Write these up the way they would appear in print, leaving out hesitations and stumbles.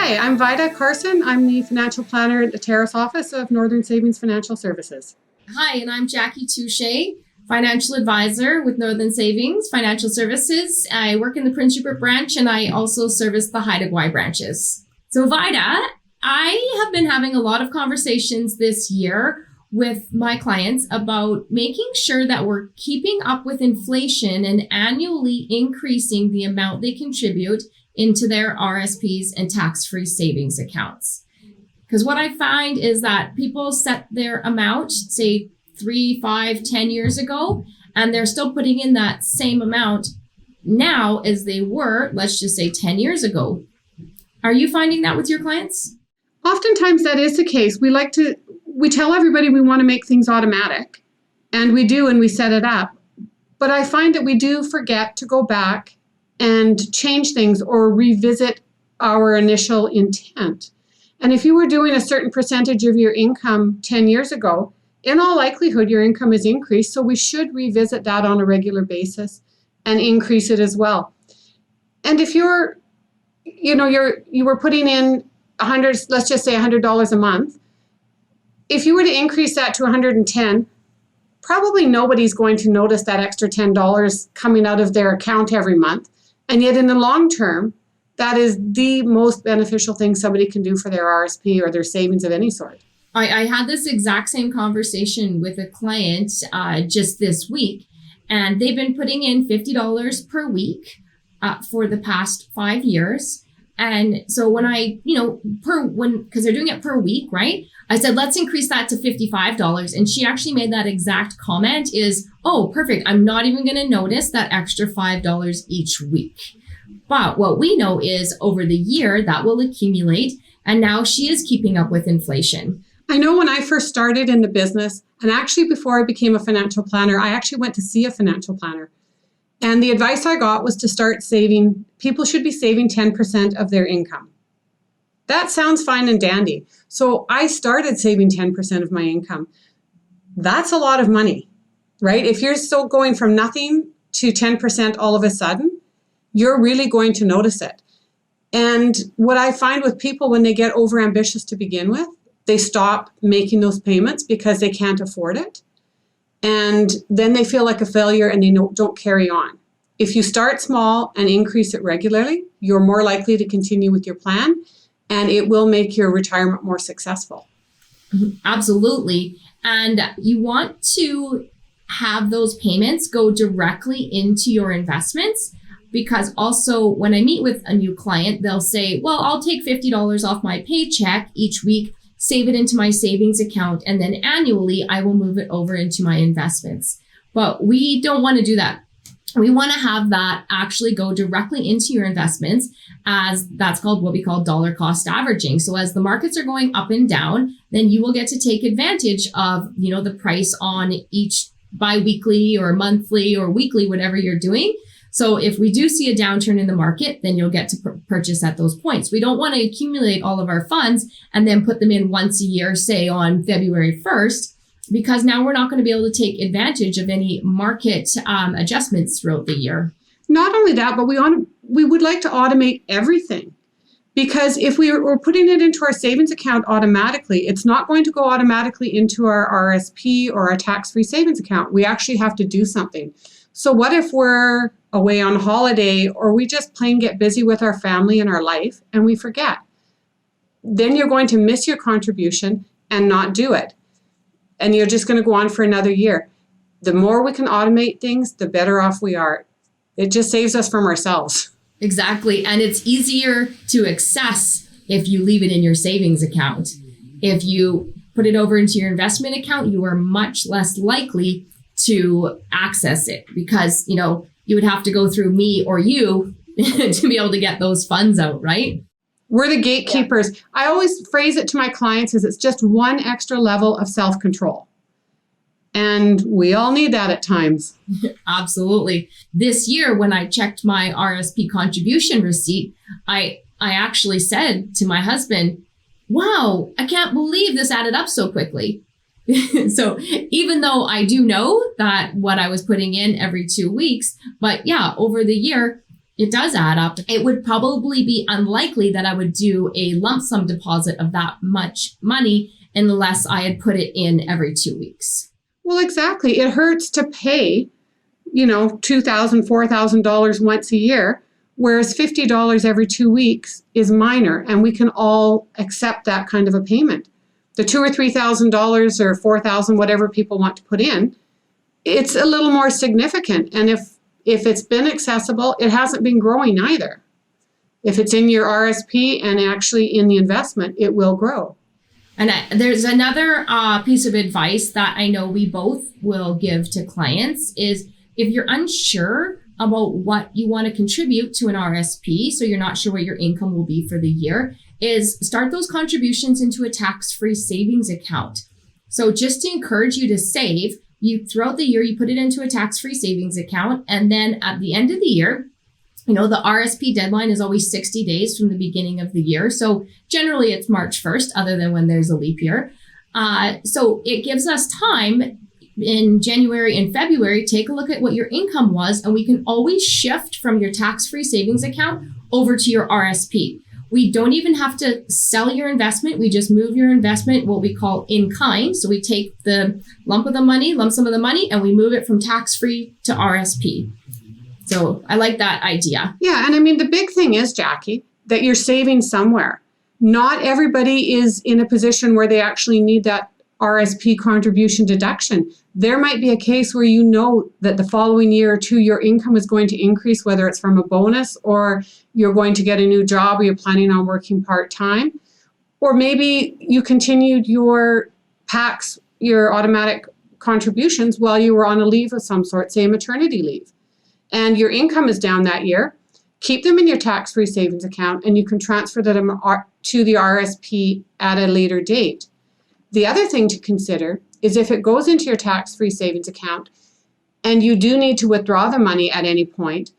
Hi, I'm Vida Carson. I'm the financial planner at the Terrace office of Northern Savings Financial Services. Hi, and I'm Jackie Touche, financial advisor with Northern Savings Financial Services. I work in the Prince Rupert branch, and I also service the Haida Gwaii branches. So Vida, I have been having a lot of conversations this year with my clients about making sure that we're keeping up with inflation and annually increasing the amount they contribute into their RSPs and tax-free savings accounts. Because what I find is that people set their amount, say 3, 5, 10 years ago, and they're still putting in that same amount now as they were, let's just say 10 years ago. Are you finding that with your clients? Oftentimes that is the case. We tell everybody we want to make things automatic, and we do, and we set it up. But I find that we do forget to go back and change things or revisit our initial intent. And if you were doing a certain percentage of your income 10 years ago, in all likelihood, your income has increased. So we should revisit that on a regular basis and increase it as well. And if you were putting in let's just say $100 a month, if you were to increase that to 110, probably nobody's going to notice that extra $10 coming out of their account every month. And yet in the long term, that is the most beneficial thing somebody can do for their RSP or their savings of any sort. I had this exact same conversation with a client just this week, and they've been putting in $50 per week for the past 5 years. And so when because they're doing it per week, right? I said, let's increase that to $55. And she actually made that exact comment is, oh, perfect. I'm not even going to notice that extra $5 each week. But what we know is over the year that will accumulate. And now she is keeping up with inflation. I know when I first started in the business, and actually before I became a financial planner, I actually went to see a financial planner. And the advice I got was to start saving. People should be saving 10% of their income. That sounds fine and dandy. So I started saving 10% of my income. That's a lot of money, right? If you're still going from nothing to 10% all of a sudden, you're really going to notice it. And what I find with people when they get overambitious to begin with, they stop making those payments because they can't afford it. And then they feel like a failure and they don't carry on. If you start small and increase it regularly, you're more likely to continue with your plan, and it will make your retirement more successful. Absolutely. And you want to have those payments go directly into your investments, because also when I meet with a new client, they'll say, well, I'll take $50 off my paycheck each week, save it into my savings account, and then annually I will move it over into my investments. But we don't want to do that. We want to have that actually go directly into your investments, as that's called what we call dollar cost averaging. So as the markets are going up and down, then you will get to take advantage of, the price on each biweekly or monthly or weekly, whatever you're doing. So if we do see a downturn in the market, then you'll get to purchase at those points. We don't want to accumulate all of our funds and then put them in once a year, say on February 1st, because now we're not going to be able to take advantage of any market adjustments throughout the year. Not only that, but we would like to automate everything. Because if we're putting it into our savings account automatically, it's not going to go automatically into our RSP or our tax-free savings account. We actually have to do something. So what if we're away on holiday or we just plain get busy with our family and our life and we forget? Then you're going to miss your contribution and not do it. And you're just going to go on for another year. The more we can automate things, the better off we are. It just saves us from ourselves. Exactly. And it's easier to access if you leave it in your savings account. If you put it over into your investment account, you are much less likely to access it because, you would have to go through me or you to be able to get those funds out, right? We're the gatekeepers. Yeah. I always phrase it to my clients as it's just one extra level of self-control. And we all need that at times. Absolutely. This year, when I checked my RSP contribution receipt, I actually said to my husband, wow, I can't believe this added up so quickly. So even though I do know that what I was putting in every 2 weeks, but yeah, over the year, it does add up. It would probably be unlikely that I would do a lump sum deposit of that much money unless I had put it in every 2 weeks. Well, exactly. It hurts to pay, $2,000, $4,000 once a year, whereas $50 every 2 weeks is minor, and we can all accept that kind of a payment. The $2,000 or $3,000 or $4,000, whatever people want to put in, it's a little more significant. And if it's been accessible, it hasn't been growing either. If it's in your RSP and actually in the investment, it will grow. And there's another piece of advice that I know we both will give to clients is if you're unsure about what you want to contribute to an RSP, so you're not sure what your income will be for the year, is start those contributions into a tax-free savings account. So just to encourage you to save, throughout the year, you put it into a tax-free savings account. And then at the end of the year, the RSP deadline is always 60 days from the beginning of the year. So generally it's March 1st, other than when there's a leap year. So it gives us time in January and February, take a look at what your income was, and we can always shift from your tax-free savings account over to your RSP. We don't even have to sell your investment. We just move your investment, what we call in kind. So we take the lump sum of the money, and we move it from tax-free to RSP. So I like that idea. Yeah. And I mean, the big thing is, Jackie, that you're saving somewhere. Not everybody is in a position where they actually need that RSP contribution deduction. There might be a case where that the following year or two, your income is going to increase, whether it's from a bonus or you're going to get a new job or you're planning on working part-time. Or maybe you continued your PACs, your automatic contributions, while you were on a leave of some sort, say maternity leave. And your income is down that year. Keep them in your tax-free savings account, and you can transfer them to the RSP at a later date. The other thing to consider is if it goes into your tax-free savings account and you do need to withdraw the money at any point,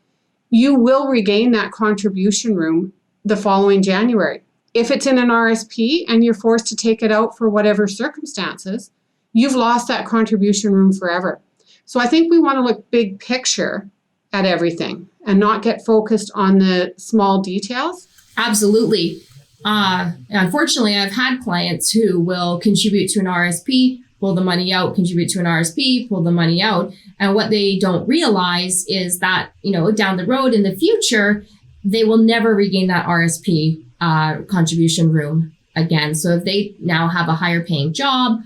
you will regain that contribution room the following January. If it's in an RSP and you're forced to take it out for whatever circumstances, you've lost that contribution room forever. So I think we want to look big picture at everything and not get focused on the small details. Absolutely. Unfortunately, I've had clients who will contribute to an RSP, pull the money out, contribute to an RSP, pull the money out. And what they don't realize is that, down the road in the future, they will never regain that RSP contribution room again. So if they now have a higher paying job,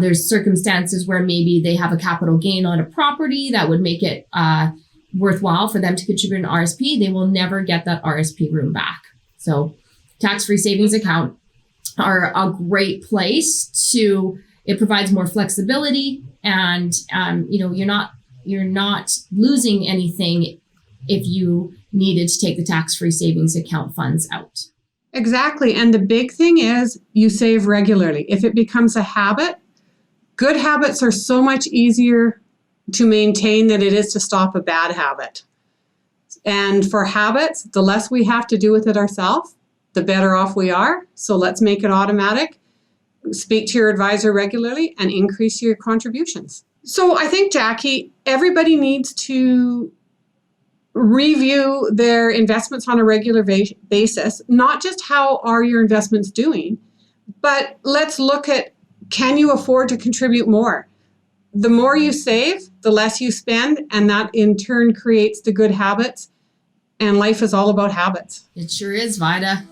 there's circumstances where maybe they have a capital gain on a property that would make it worthwhile for them to contribute an RSP, they will never get that RSP room back. So tax-free savings account are a great place it provides more flexibility, and you're not losing anything if you needed to take the tax-free savings account funds out. Exactly. And the big thing is you save regularly. If it becomes a habit, good habits are so much easier to maintain than it is to stop a bad habit. And for habits, the less we have to do with it ourselves, the better off we are. So let's make it automatic. Speak to your advisor regularly and increase your contributions. So I think, Jackie, everybody needs to review their investments on a regular basis, not just how are your investments doing, but let's look at, can you afford to contribute more? The more you save, the less you spend, and that in turn creates the good habits. And life is all about habits. It sure is, Vida.